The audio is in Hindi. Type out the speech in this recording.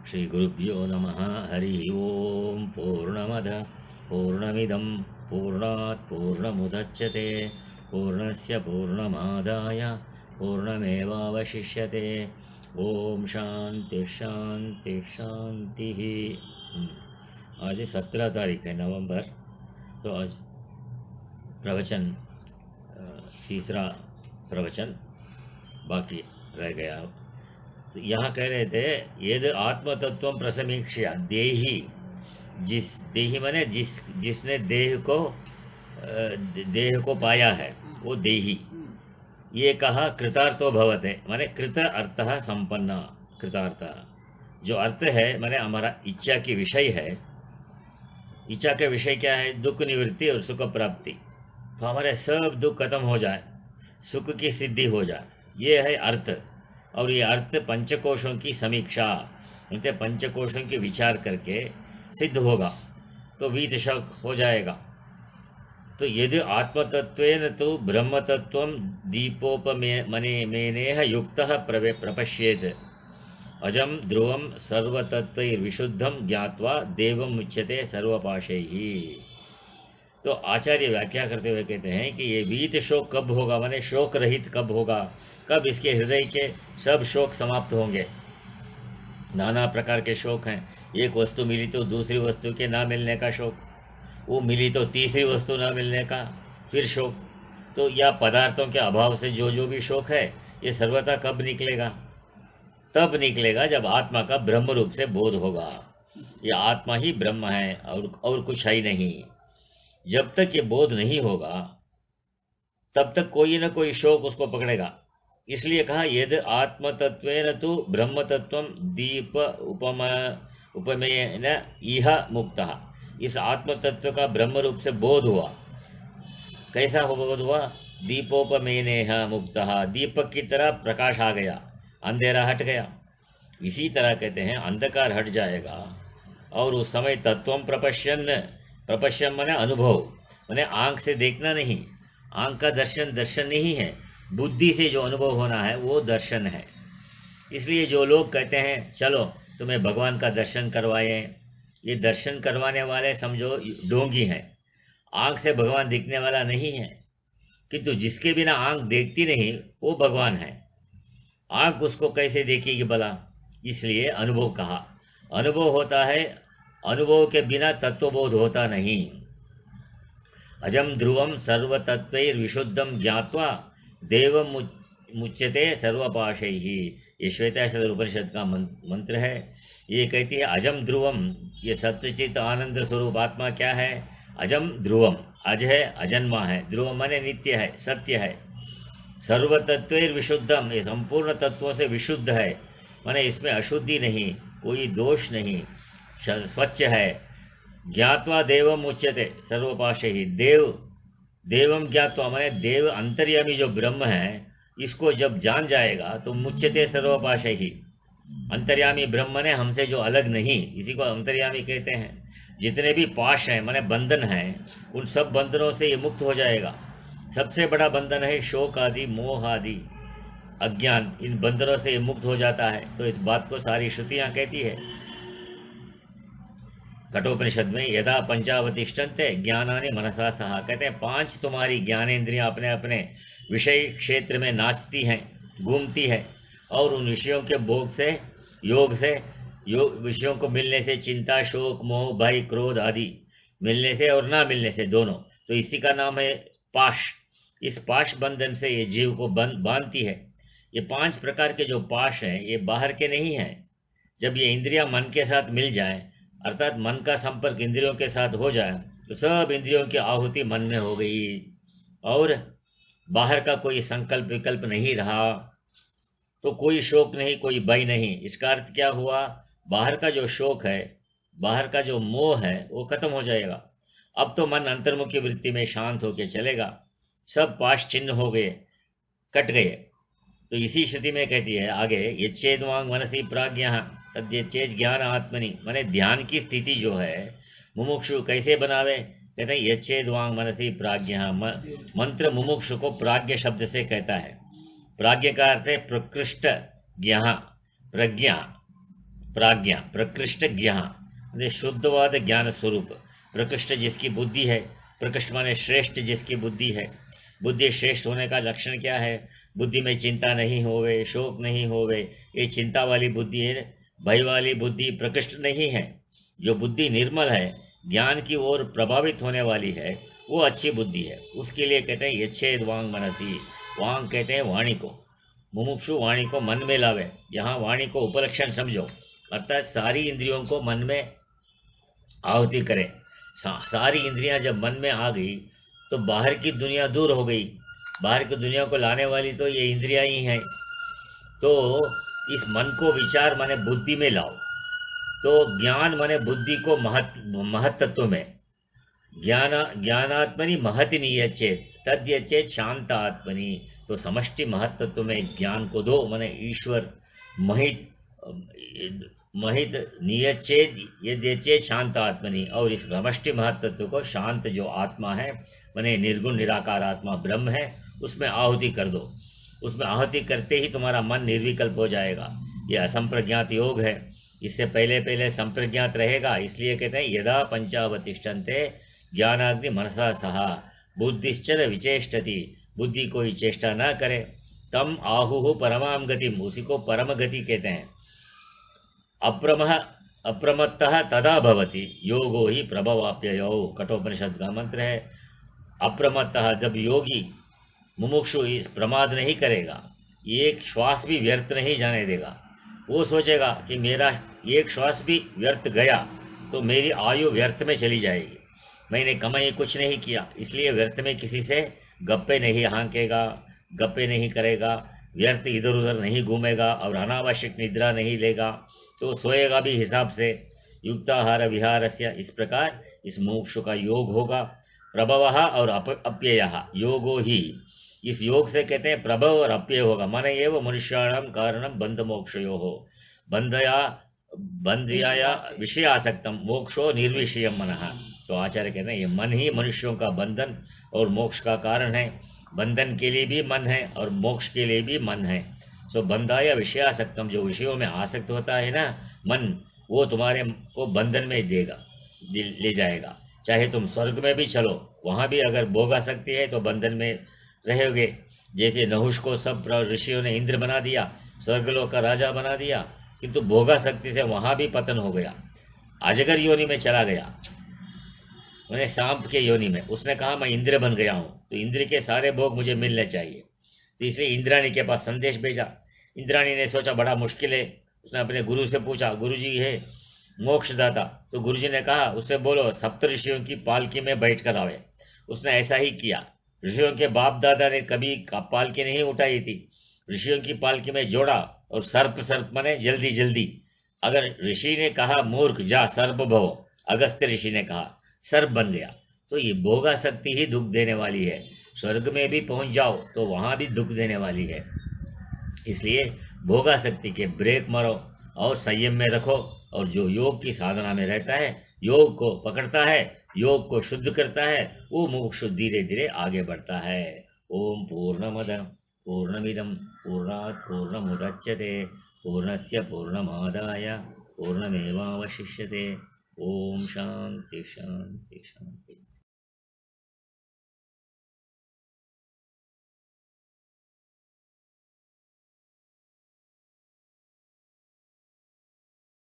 श्रीगुरुभ्यो नमः। हरि ओं। पूर्णमदः पूर्णमिदं पूर्णात् पूर्णमुदच्यते पूर्णस्य पूर्णमादाय पूर्णमेवावशिष्यते। ओम शांति शांति शांति। आज 17 तारीख है नवंबर। तो आज प्रवचन तीसरा प्रवचन बाकी रह गया। तो यहाँ कह रहे थे यद आत्मतत्व प्रसमीक्ष्य देही, जिस देही माने जिसने देह को पाया है वो देही। ये कहा कृतार्थो भवते माने कृत अर्थः संपन्न। कृतार्थ जो अर्थ है माने हमारा इच्छा की विषय है। इच्छा के विषय क्या है? दुख निवृत्ति और सुख प्राप्ति। तो हमारे सब दुख खत्म हो जाए, सुख की सिद्धि हो जाए, ये है अर्थ। और ये अर्थ पंचकोशों की समीक्षा, उनके पंचकोशों की विचार करके सिद्ध होगा तो वीत शक हो जाएगा। तो यदि आत्मतत्वेन तो ब्रह्मतत्वं दीपोपमेनेह युक्तः प्रपश्येत अजम ध्रुवम सर्वतत्वैर्विशुद्धं ज्ञात्वा देवं मुच्यते सर्वपाशैः। तो आचार्य व्याख्या करते हुए कहते हैं कि ये वीत शोक कब होगा, माने शोक रहित कब होगा, कब इसके हृदय के सब शोक समाप्त होंगे। नाना प्रकार के शोक हैं। एक वस्तु मिली तो दूसरी वस्तु के ना मिलने का शोक, वो मिली तो तीसरी वस्तु ना मिलने का फिर शोक। तो या पदार्थों के अभाव से जो भी शोक है ये सर्वथा कब निकलेगा? तब निकलेगा जब आत्मा का ब्रह्म रूप से बोध होगा। ये आत्मा ही ब्रह्म है और कुछ है ही नहीं। जब तक ये बोध नहीं होगा तब तक कोई न कोई शोक उसको पकड़ेगा। इसलिए कहा यद आत्मतत्वेन तो ब्रह्मतत्वं दीप उपमेयेन इह मुक्तः। इस आत्मतत्व का ब्रह्म रूप से बोध हुआ। कैसा बोध हुआ? दीपोपमेनेह मुक्तः। दीपक की तरह प्रकाश आ गया, अंधेरा हट गया। इसी तरह कहते हैं अंधकार हट जाएगा और उस समय तत्वम प्रपश्यन माने अनुभव, माने आँख से देखना नहीं। आँख का दर्शन नहीं है, बुद्धि से जो अनुभव होना है वो दर्शन है। इसलिए जो लोग कहते हैं चलो तुम्हें भगवान का दर्शन करवाएं, ये दर्शन करवाने वाले समझो ढोंगी हैं। आँख से भगवान दिखने वाला नहीं है, किंतु जिसके बिना आँख देखती नहीं वो भगवान है। आँख उसको कैसे देखेगी भला? इसलिए अनुभव कहा। अनुभव होता है, अनुभव के बिना तत्वबोध होता नहीं। अजम ध्रुवम सर्वतत्वैर्विशुद्धं ज्ञात्वा देवं मुच्यते सर्वपाशैः। ये श्वेताश्वतर उपनिषद का मंत्र है। ये कहती है अजम ध्रुवम, ये सत्यचित आनंद स्वरूप आत्मा क्या है? अजम ध्रुवम, अज है, अजन्मा है, ध्रुवम माने नित्य है, सत्य है। सर्वतत्वैर्विशुद्धम, ये संपूर्ण तत्वों से विशुद्ध है, माने इसमें अशुद्धि नहीं, कोई दोष नहीं, स्वच्छ है। ज्ञात्वा देवम मुच्यते सर्वपाशैः। देवम ज्ञात्वा माने देव अंतर्यामी जो ब्रह्म है, इसको जब जान जाएगा तो मुच्यते सर्वपाशैः। अंतर्यामी ब्रह्म ने हमसे जो अलग नहीं, इसी को अंतर्यामी कहते हैं। जितने भी पाश हैं माने बंधन हैं, उन सब बंधनों से ये मुक्त हो जाएगा। सबसे बड़ा बंधन है शोक आदि, मोह आदि, अज्ञान। इन बंधनों से ये मुक्त हो जाता है। तो इस बात को सारी श्रुतियाँ कहती है। कठोपनिषद में यदा पंचावतिष्ठन्ते ज्ञानानि मनसा सह, कहते हैं 5 तुम्हारी ज्ञानेंद्रियां अपने अपने विषय क्षेत्र में नाचती हैं, घूमती हैं, और उन विषयों के भोग से, योग से, विषयों को मिलने से चिंता, शोक, मोह, भय, क्रोध आदि मिलने से और ना मिलने से दोनों, तो इसी का नाम है पाश। इस पाश बंधन से ये जीव को बांधती है। ये 5 प्रकार के जो पाश हैं ये बाहर के नहीं हैं। जब ये इंद्रियां मन के साथ मिल जाएं, अर्थात मन का संपर्क इंद्रियों के साथ हो जाए, तो सब इंद्रियों की आहुति मन में हो गई और बाहर का कोई संकल्प विकल्प नहीं रहा। तो कोई शोक नहीं, कोई भय नहीं। इसका अर्थ क्या हुआ? बाहर का जो शोक है, बाहर का जो मोह है वो खत्म हो जाएगा। अब तो मन अंतर्मुखी वृत्ति में शांत होकर चलेगा। सब पाश चिन्ह हो गए, कट गए। तो इसी स्थिति में कहती है आगे, यच्चेद्वांग मनसि प्राज्ञः तद्यच्चेत् ज्ञान आत्मनि, माने ध्यान की स्थिति जो है मुमुक्षु कैसे बनावे? कहते हैं यच्चेद्वांग मनसि प्राज्ञः। मंत्र मुमुक्षु को प्राज्ञ शब्द से कहता है। प्राज्ञ का अर्थ है प्रकृष्ट ज्ञान, प्रज्ञा। प्राज्ञा, प्रकृष्ट ज्ञान शुद्धवाद ज्ञान स्वरूप। प्रकृष्ट जिसकी बुद्धि है, प्रकृष्ट माने श्रेष्ठ जिसकी बुद्धि है। बुद्धि श्रेष्ठ होने का लक्षण क्या है? बुद्धि में चिंता नहीं होवे, शोक नहीं होवे, ये चिंता वाली बुद्धि है, भय वाली बुद्धि प्रकृष्ट नहीं है। जो बुद्धि निर्मल है, ज्ञान की ओर प्रभावित होने वाली है, वो अच्छी बुद्धि है। उसके लिए कहते हैं यच्छेद वांग मनसी। वांग कहते हैं वाणी को, मुमुक्षु वाणी को मन में लावे। यहाँ वाणी को उपलक्षण समझो, अर्थात सारी इंद्रियों को मन में आहुति करें। सारी इंद्रियां जब मन में आ गई तो बाहर की दुनिया दूर हो गई। बाहर की दुनिया को लाने वाली तो ये इंद्रियां ही हैं। तो इस मन को विचार माने बुद्धि में लाओ। तो ज्ञान माने बुद्धि को महत्त्व में, ज्ञानात्मनि महति नियच्चेत तद्यच्चेत शांत आत्मनि। तो समष्टि महत्त्व में ज्ञान को दो, माने ईश्वर महित नियच्चेत यद्यच्चेत शांत आत्मनि। और इस समष्टि महत्त्व को शांत जो आत्मा है, माने निर्गुण निराकार आत्मा ब्रह्म है, उसमें आहुति कर दो। उसमें आहुति करते ही तुम्हारा मन निर्विकल्प हो जाएगा। ये असंप्रज्ञात योग है। इससे पहले पहले संप्रज्ञात रहेगा। इसलिए कहते हैं यदा पंचावतिष्ठन्ते ज्ञानाग्नि मनसा सहा बुद्धिश्चर विचेष्टति। बुद्धि कोई चेष्टा न करे, तम आहुः परमाम गतिम, उसी को परम गति कहते हैं। अप्रमत्तः तदा भवति योगो ही प्रभवाप्ययो, कठोपनिषद का मंत्र है। अप्रमत्तः, जब योगी मुमुक्षु इस प्रमाद नहीं करेगा, एक श्वास भी व्यर्थ नहीं जाने देगा। वो सोचेगा कि मेरा एक श्वास भी व्यर्थ गया तो मेरी आयु व्यर्थ में चली जाएगी, मैंने कमाई कुछ नहीं किया। इसलिए व्यर्थ में किसी से गप्पे नहीं हाँकेगा, गप्पे नहीं करेगा, व्यर्थ इधर उधर नहीं घूमेगा और अनावश्यक निद्रा नहीं लेगा। तो सोएगा भी हिसाब से। युक्ताहार विहारस्य, इस प्रकार इस मोक्ष का योग होगा। प्रभवः और अप्ययः योगो ही, इस योग से कहते हैं प्रभव और अप्यय होगा। माने एवं मनुष्याणाम कारणम बंध मोक्षयो हो। बंधया विषयासक्तम मोक्षो निर्विषयम मनः। तो आचार्य कहते हैं ये मन ही मनुष्यों का बंधन और मोक्ष का कारण है। बंधन के लिए भी मन है और मोक्ष के लिए भी मन है। सो बंधाया विषयासक्तम, जो विषयों में आसक्त होता है ना मन, वो तुम्हारे को बंधन में ले जाएगा। चाहे तुम स्वर्ग में भी चलो, वहाँ भी अगर भोगासक्ति है तो बंधन में रहोगे। जैसे नहुष को सब ऋषियों ने इंद्र बना दिया, स्वर्गलोक का राजा बना दिया, किंतु भोगासक्ति से वहाँ भी पतन हो गया। अजगर योनि में चला गया, मैंने सांप के योनि में। उसने कहा मैं इंद्र बन गया हूँ, तो इंद्र के सारे भोग मुझे मिलने चाहिए। तो इसलिए इंद्राणी के पास संदेश भेजा। इंद्राणी ने सोचा बड़ा मुश्किल है। उसने अपने गुरु से पूछा, गुरुजी है मोक्षदाता। तो गुरुजी ने कहा उससे बोलो सप्त ऋषियों की पालकी में बैठ कर आवे। उसने ऐसा ही किया। ऋषियों के बाप दादा ने कभी पालकी नहीं उठाई थी। ऋषियों की पालकी में जोड़ा और सर्प माने जल्दी जल्दी। अगर ऋषि ने कहा मूर्ख जा सर्प भव, अगस्त्य ऋषि ने कहा सर्प बन गया। तो ये भोगासक्ति ही दुख देने वाली है। स्वर्ग में भी पहुंच जाओ तो वहां भी दुख देने वाली है। इसलिए भोगासक्ति के ब्रेक मारो और संयम में रखो। और जो योग की साधना में रहता है, योग को पकड़ता है, योग को शुद्ध करता है, वो मोक्ष धीरे धीरे आगे बढ़ता है। ओम पूर्णमद पूर्णमिदं पूर्णात् पूर्णमुदच्यते पूर्णस्य पूर्णमादाय पूर्णमेवावशिष्यते। ओम शांति शांति शांति।